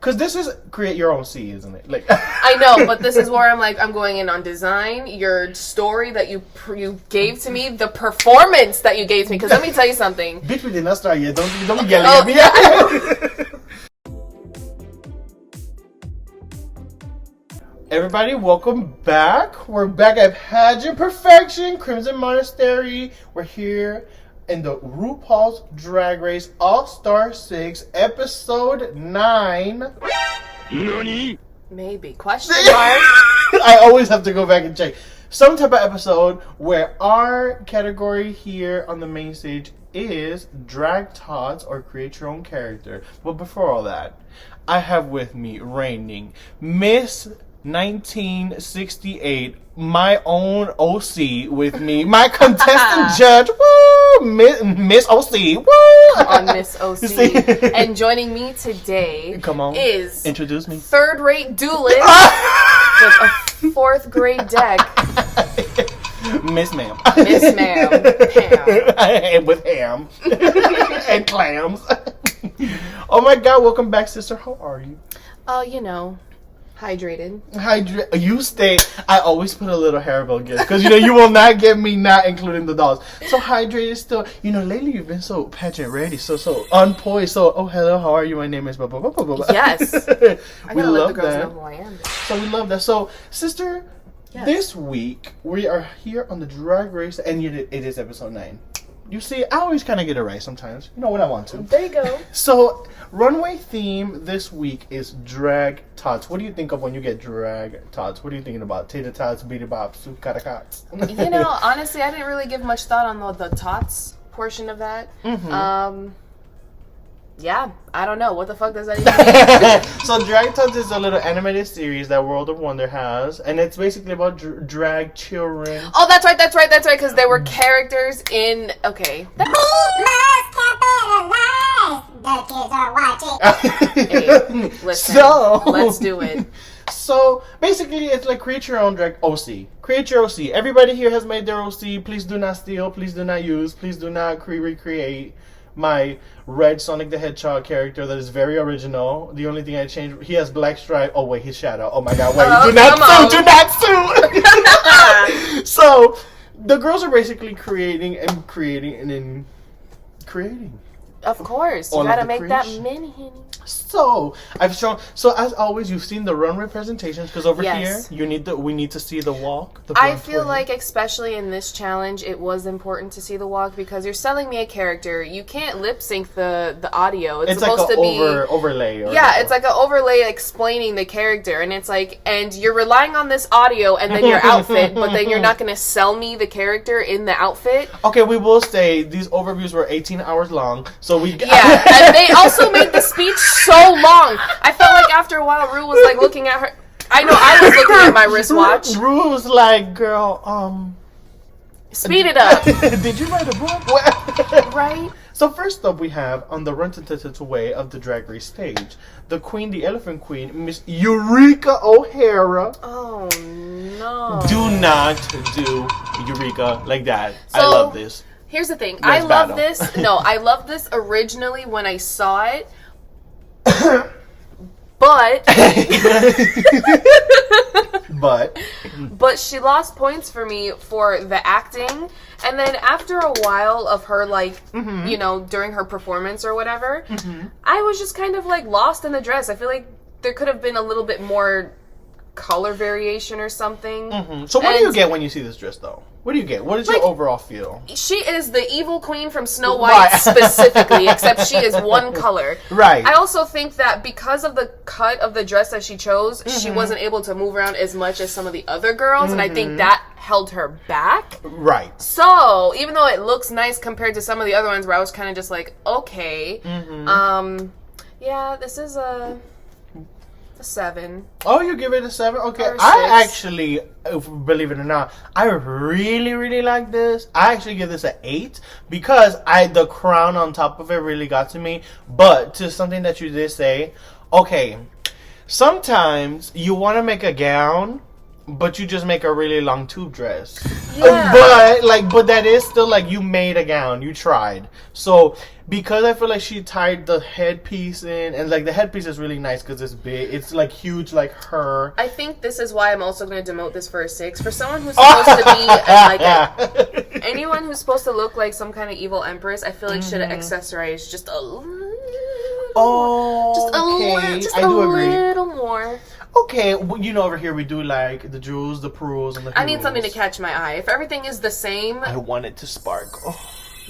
Because this is create your own C, isn't it? Like I know, but this is where I'm going in on design, your story that you gave to me, the performance that you gave to me. Because let me tell you something. Bitch, we did not start yet. Don't be yelling at me. Yeah. Everybody, welcome back. We're back at Pageant Perfection, Crimson Monastery. We're here in the RuPaul's Drag Race All-Star 6, Episode 9. Nani? Maybe. Question mark? I always have to go back and check. Some type of episode where our category here on the main stage is Drag Tots or Create Your Own Character. But before all that, I have with me reigning Miss 1968, my own OC with me, my contestant judge, woo, Miss OC, woo. Come on, Miss OC. And joining me today, is introduce me, third-rate duelist with a fourth-grade deck, Miss Ma'am, Pam, and with ham and clams. Oh my God! Welcome back, sister. How are you? You know. Hydrated. You stay. I always put a little Haribo gift because you will not get me not including the dolls. So hydrated still. Lately you've been so pageant ready, so on point. So hello, how are you? My name is blah blah blah blah blah. Yes. We love the girls that. know who I am. So we love that. So sister, yes. This week we are here on the Drag Race, and it is episode 9. You see, I always kind of get it right sometimes. When I want to. There you go. So, runway theme this week is Drag Tots. What do you think of when you get Drag Tots? What are you thinking about? Tater Tots, Beady Bops, Katakots? Honestly, I didn't really give much thought on the Tots portion of that. Mm-hmm. Yeah, I don't know. What the fuck does that even mean? So, Drag Tots is a little animated series that World of Wonder has, and it's basically about drag children. Oh, that's right, because there were characters in... Okay. We must capitalize. The kids are watching. Hey, listen, let's do it. So, basically, it's like create your own drag OC. Create your OC. Everybody here has made their OC. Please do not steal. Please do not use. Please do not recreate my red Sonic the Hedgehog character that is very original. The only thing I changed, he has black stripe. Oh wait, he's Shadow. Oh my God, wait, do not sue. So the girls are basically creating. Of course, you gotta make that mini henny. So I've shown. So as always, you've seen the runway presentations because over here we need to see the walk. I feel like especially in this challenge, it was important to see the walk because you're selling me a character. You can't lip sync the audio. It's supposed like to be overlay. It's like an overlay explaining the character, and it's like, and you're relying on this audio and then your outfit, but then you're not gonna sell me the character in the outfit. Okay, we will say these overviews were 18 hours long, so we and they also made the speech so long. I felt like after a while, Rue was like looking at her. I know I was looking at my wristwatch. Rue was like, "Girl, speed it up." Did you write a book? Right. So first up, we have on the run-to-to-to way of the Drag Race stage, the Queen, the Elephant Queen, Miss Eureka O'Hara. Oh no! Do not do Eureka like that. I love this. Here's the thing. I love this. No, I love this originally when I saw it. But she lost points for me for the acting. And then after a while of her, during her performance or whatever, I was just kind of lost in the dress. I feel like there could have been a little bit more color variation or something. So what do you get when you see this dress, though? What do you get? What is your overall feel? She is the evil queen from Snow White specifically, except she is one color. Right. I also think that because of the cut of the dress that she chose, she wasn't able to move around as much as some of the other girls, and I think that held her back. Right. So, even though it looks nice compared to some of the other ones where I was kind of just like, okay. This is a 7. Oh, you give it a 7? Okay. Or 6. I actually, believe it or not, I really, really like this. I actually give this an 8 because the crown on top of it really got to me. But to something that you did say, okay, sometimes you want to make a gown but you just make a really long tube dress. Yeah. But that is still like you made a gown. You tried. So because I feel like she tied the headpiece in, and like the headpiece is really nice because it's big. It's like huge, like her. I think this is why I'm also going to demote this for a 6. For someone who's supposed to be like anyone who's supposed to look like some kind of evil empress, I feel like should have accessorized just a little. I do agree. Little more. Okay, well, you know, over here we do like the jewels, the pearls, and the. I need something to catch my eye. If everything is the same, I want it to sparkle.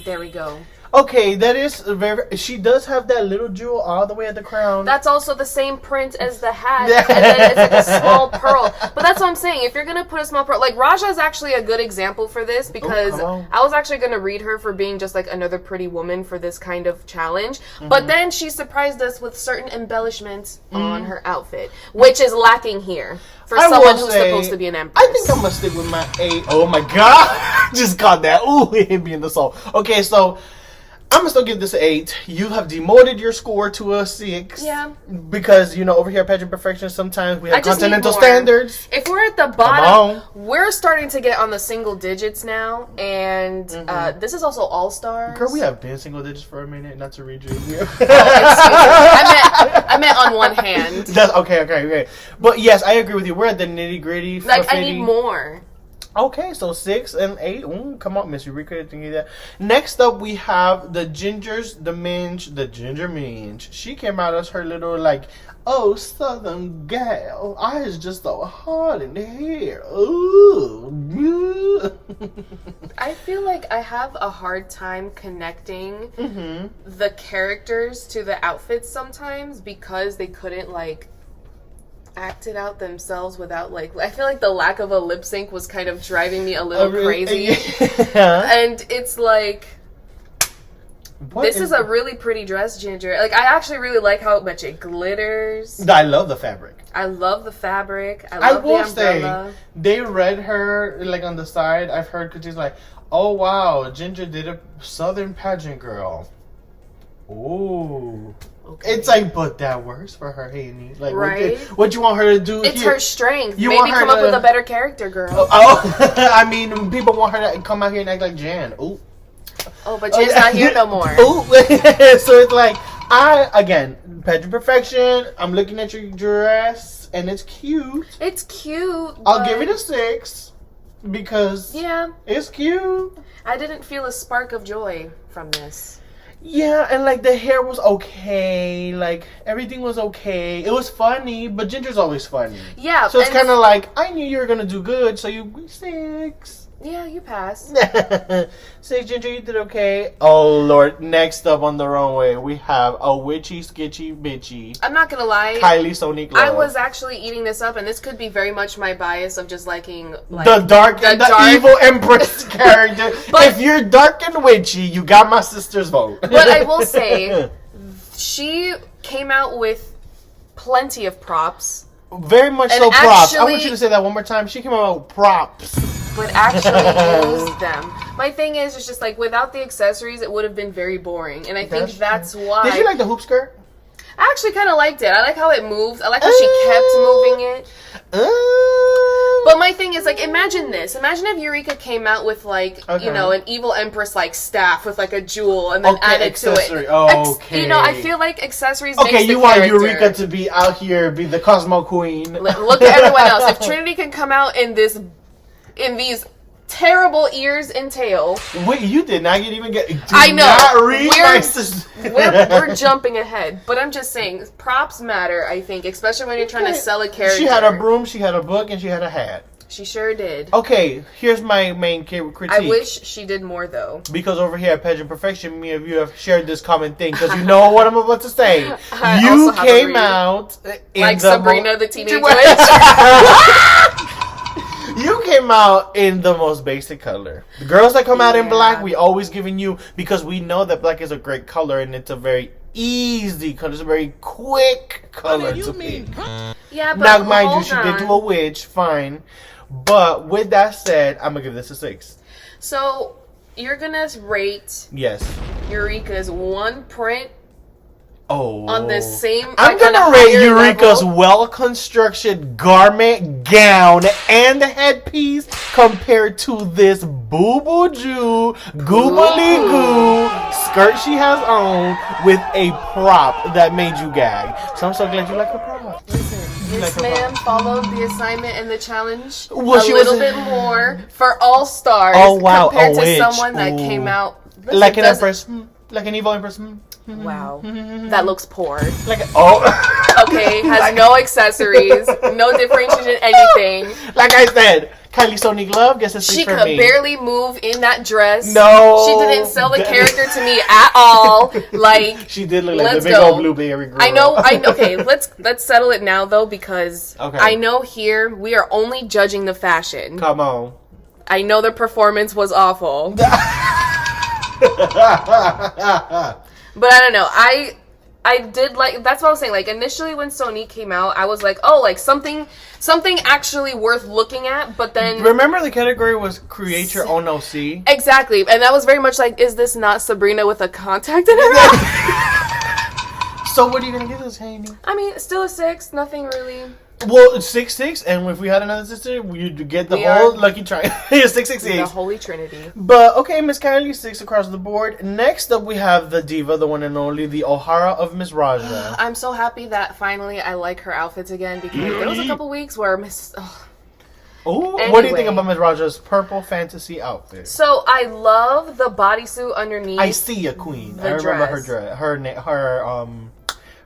there we go. Okay, that is very. She does have that little jewel all the way at the crown. That's also the same print as the hat, and then it's like a small pearl. But that's what I'm saying. If you're gonna put a small pearl, like Raja is actually a good example for this because I was actually gonna read her for being just like another pretty woman for this kind of challenge. But then she surprised us with certain embellishments on her outfit, which is lacking here for someone who's supposed to be an empress. I think I'm gonna stick with my 8. Oh my god! Just got that. Ooh, it hit me in the soul. Okay, so. I'm gonna still give this an 8. You have demoted your score to a 6. Yeah. Because, you know, over here at Pageant Perfection, sometimes we have just need continental more. standards. If we're at the bottom, we're starting to get on the single digits now. And this is also All-Stars. Girl, we have been single digits for a minute, not to read you. Excuse me. I meant on one hand. That's okay. But yes, I agree with you. We're at the nitty gritty. Like, I need more. Okay, so 6 and 8. Ooh, come on, Miss Eureka, thinking that. Next up, we have the Gingers, the Ginger Minge. She came out as her little, like, oh, Southern gal. Eyes just so hard in the hair. Ooh. I feel like I have a hard time connecting the characters to the outfits sometimes because they couldn't, like, act it out themselves without like I feel like the lack of a lip sync was kind of driving me a little crazy. And it's like this is a really pretty dress, Ginger. Like I actually really like how much it glitters. I love the fabric. I love the fabric. I love the umbrella. Say, they read her like on the side. I've heard because she's like, oh wow, Ginger did a Southern pageant girl. Ooh. Okay. It's like, but that works for her, Haney. Like, right? What you want her to do? It's her strength. You Maybe come up with a better character, girl. I mean, people want her to come out here and act like Jan. Ooh. Oh, but Jan's not here no more. Ooh. So it's like, again, Pageant Perfection. I'm looking at your dress, and it's cute. It's cute. I'll give it a 6 because it's cute. I didn't feel a spark of joy from this. Yeah, and like the hair was okay, like everything was okay. It was funny, but Ginger's always funny. Yeah. So it's kind of like, I knew you were gonna do good, so you 6. Yeah, you passed. 6, Ginger, you did okay. Oh Lord, next up on the runway we have a witchy, sketchy, bitchy. I'm not gonna lie, Kylie Sonique Love. I was actually eating this up, and this could be very much my bias of just liking like the dark, evil empress character. But if you're dark and witchy, you got my sister's vote. But I will say, she came out with plenty of props. Very much so props. I want you to say that one more time. She came out with props. But actually used them. My thing is, it's just like, without the accessories, it would have been very boring. And I think that's why. Did you like the hoop skirt? I actually kind of liked it. I like how it moved. I like how she kept moving it. But my thing is, like, imagine this. Imagine if Eureka came out with, like, you know, an evil empress, like, staff with, like, a jewel and then added to it. Okay. You know, I feel like accessories makes the you want Eureka to be out here, be the Cosmo Queen. Look at everyone else. If Trinity can come out in these terrible ears and tail. Wait, you did not even get. I know. We're jumping ahead, but I'm just saying props matter. I think, especially when you're trying to sell a character. She had a broom, she had a book, and she had a hat. She sure did. Okay, here's my main critique. I wish she did more though. Because over here at Pageant Perfection, me and you have shared this common thing. Because you know what I'm about to say. You came out in like Sabrina the Teenage Witch. You came out in the most basic color. The girls that come out in black, we always giving you, because we know that black is a great color and it's a very easy color. It's a very quick color to pick. Yeah, but now, mind you, she did do a witch, fine. But with that said, I'm going to give this a 6. So, you're going to rate Eureka's one print Oh. on the same. I'm like, on a gonna rate higher Eureka's level. well-constructed garment, gown, and headpiece compared to this boo-boo Jew, goobly goo skirt she has on with a prop that made you gag. So I'm so glad you like her prop. Listen, like this her man followed the assignment and the challenge Well, a she little was- bit more for All Stars Oh, wow, compared a to witch. someone that Ooh. came out. Listen, Like an doesn't- empress. Like an evil empress. Wow, that looks poor. Like oh. Okay, has no accessories, no differentiation in anything. Like I said, Kylie Sonic Love gets a 6 She for could me. barely move in that dress. No. She didn't sell the character to me at all. Like, She did look like let's the big go. old blueberry girl. I know. Okay, let's settle it now though, because Okay. I know here we are only judging the fashion. Come on. I know the performance was awful, but I don't know. I did like, that's what I was saying. Like, initially when Sonique came out, I was like, oh, like something actually worth looking at. But then Remember the category was create your own OC? exactly, and that was very much like, is this not Sabrina with a contact in her eye? So what are you gonna give this, Haney? I mean, still a 6. Nothing really. Well, it's 6-6, and if we had another sister, you'd get the We whole are- lucky triangle. 6-6-6. The Holy Trinity. But okay, Miss Kylie 6 across the board. Next up, we have the diva, the one and only, the O'Hara of Miss Raja. I'm so happy that finally I like her outfits again, because there was a couple weeks where Oh, what do you think Anyway. about Miss Raja's purple fantasy outfit? So I love the bodysuit underneath. I see a queen. The I remember her dress. dress.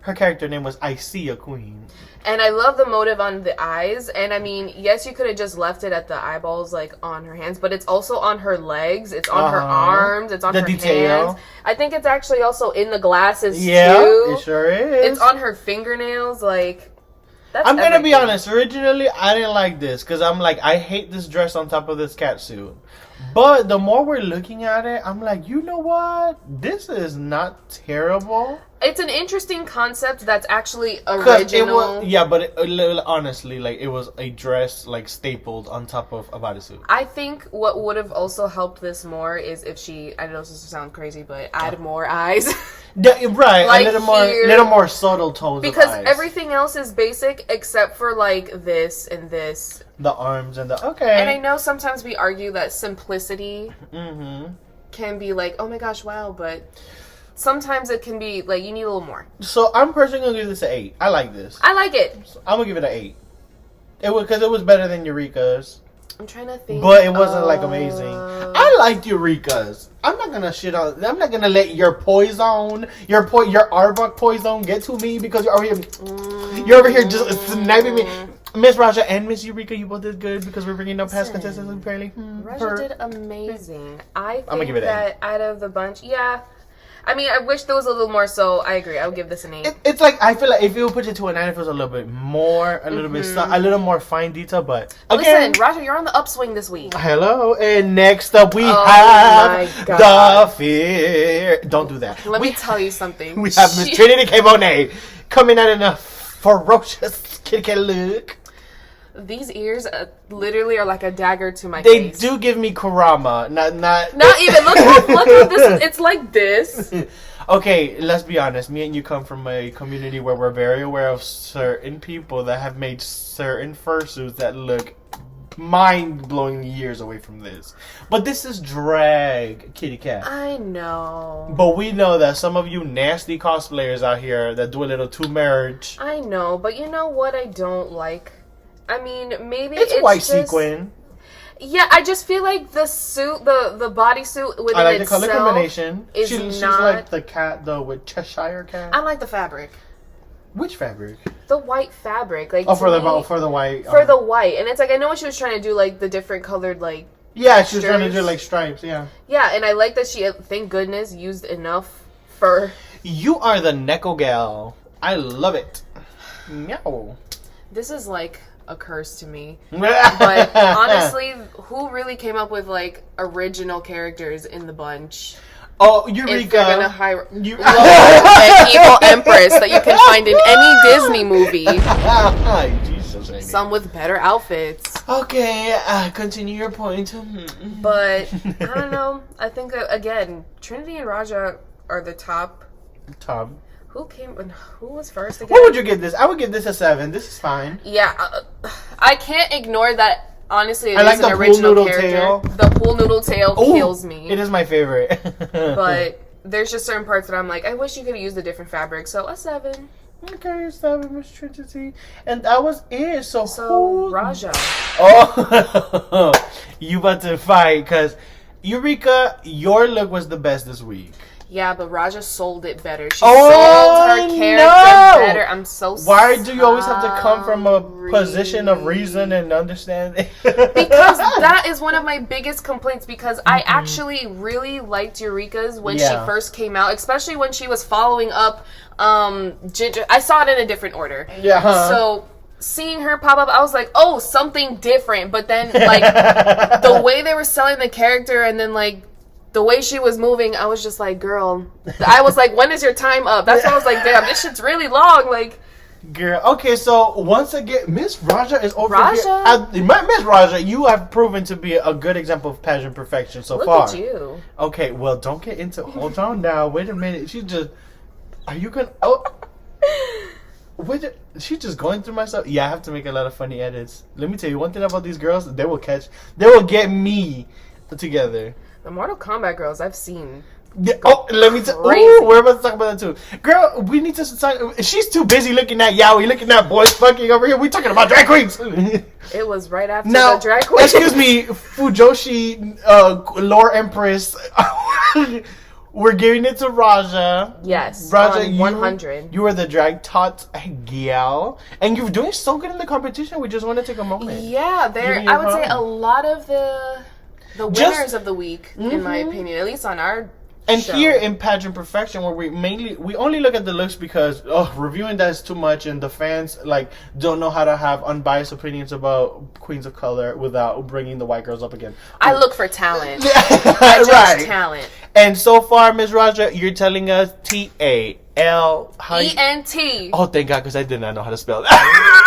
Her character name was I See a Queen. And I love the motive on the eyes. And I mean, yes, you could have just left it at the eyeballs, like on her hands, but it's also on her legs, it's on her arms, it's on The her detail. hands. I think it's actually also in the glasses Yeah, too. it sure is. It's on her fingernails, like. That's I'm gonna be everything. honest. Originally, I didn't like this because I'm like, I hate this dress on top of this catsuit. But the more we're looking at it, I'm like, you know what? This is not terrible. It's an interesting concept that's actually 'Cause original. it was, yeah, but honestly, like it was a dress like stapled on top of a bodysuit. I think what would have also helped this more is if she, I know this will sound crazy, but add more eyes. Right, Like a here- little more subtle tones. Because of eyes. everything else is basic except for like this and this. The arms and the okay. And I know sometimes we argue that simplicity Mm-hmm. can be like, oh my gosh, wow, but sometimes it can be like you need a little more. So I'm personally gonna give this an 8. I like this. I like it. I'm gonna give it an 8. It was because it was better than Eureka's, I'm trying to think. but it wasn't like amazing. I liked Eureka's. I'm not gonna shit on. I'm not gonna let your poison, your Arbok poison get to me because you're over here. You're over here just sniping me. Miss Raja and Miss Eureka, you both did good because we're bringing up past Listen, contestants apparently. Raja did amazing. I think I'ma give it an that out of the bunch, yeah. I mean, I wish there was a little more, so I agree. I would give this an 8. It's like I feel like if you would put it to a 9, if it was a little bit more, a little bit, a little more fine detail. But again, Listen, Raja, you're on the upswing this week. hello. And next up we Oh have my God. the fear. Don't do that. Let me tell you something. We have Miss Trinity K. Monet coming at in a ferocious Kit Kat look. These ears literally are like a dagger to my They face. do give me Kurama, not. Not even. Look at this. It's like this. Okay, let's be honest. Me and you come from a community where we're very aware of certain people that have made certain fursuits that look mind-blowing years away from this. But this is drag kitty cat. I know. But we know that some of you nasty cosplayers out here that do a little too marriage. I know, but you know what I don't like? I mean, maybe It's it's white just, sequin. Yeah, I just feel like the suit, the bodysuit within I like the itself color combination. is She's not. like the cat though with Cheshire cat. I like the fabric, Which fabric? the white fabric. Like Oh, for to the me, for the white. for the white, and it's like I know what she was trying to do, like the different colored, like yeah, she was trying to do textures. like stripes. Yeah. yeah, and I like that she, thank goodness, used enough for. You are the Neko gal. I love it. Meow. This is like a curse to me. But But honestly, who really came up with like original characters in the bunch? oh, If Eureka. they're gonna hire You- an evil empress that you can find in any Disney movie, Jesus, Amy. some with better outfits. Okay, continue your point. But I don't know. I think again, Trinity and Raja are the top. Tom. Who was first again? What would you give this? I would give this a 7. This is fine. Yeah, I can't ignore that. Honestly, it I like is the an pool original noodle character. tail. The pool noodle tail Ooh, kills me. It is my favorite. But there's just certain parts that I'm like, I wish you could have used a different fabric. So a 7. Okay, 7, Miss Trinity. And that was it. So who... Raja. Oh, you about to fight, because Eureka, your look was the best this week. Yeah, but Raja sold it better. She Oh, sold her character better. I'm so Why do you always have to come from a position of reason and understanding? Because that is one of my biggest complaints, because I actually really liked Eureka's when she first came out, especially when she was following up Ginger. I saw it in a different order. Yeah. So seeing her pop up, I was like, oh, something different. But then, like, the way they were selling the character, and then, like, the way she was moving, I was just like, girl. I was like, when is your time up? That's why I was like, damn, this shit's really long. Like, girl. Okay, so once again, Miss Raja is over Raja? here. Miss Raja, you have proven to be a good example of pageant perfection so far. Look at you. Okay, well, don't get into. Hold on now. Wait a minute. She just. Are you gonna? Oh. Wait. She's just going through myself. Yeah, I have to make a lot of funny edits. Let me tell you one thing about these girls. They will get me together. The Mortal Kombat girls I've seen. Yeah, let me tell. Crazy. We're about to talk about that too, girl. We need to start. She's too busy looking at Yaoi, looking at boys fucking over here. We talking about drag queens. It was right after Now, the drag queen. excuse me, Fujoshi, lore empress. We're giving it to Raja. Yes, Raja, on 100. You were the drag Tots gal, and you're doing so good in the competition. We just want to take a moment. Yeah, I would say a lot of the winners of the week, in my opinion, at least on our and show. Here in Pageant Perfection, where we only look at the looks because reviewing that is too much, and the fans like don't know how to have unbiased opinions about queens of color without bringing the white girls up again. I look for talent. I judge talent. And so far, Ms. Raja, you're telling us TAL. ENT. Oh, thank God, because I did not know how to spell that.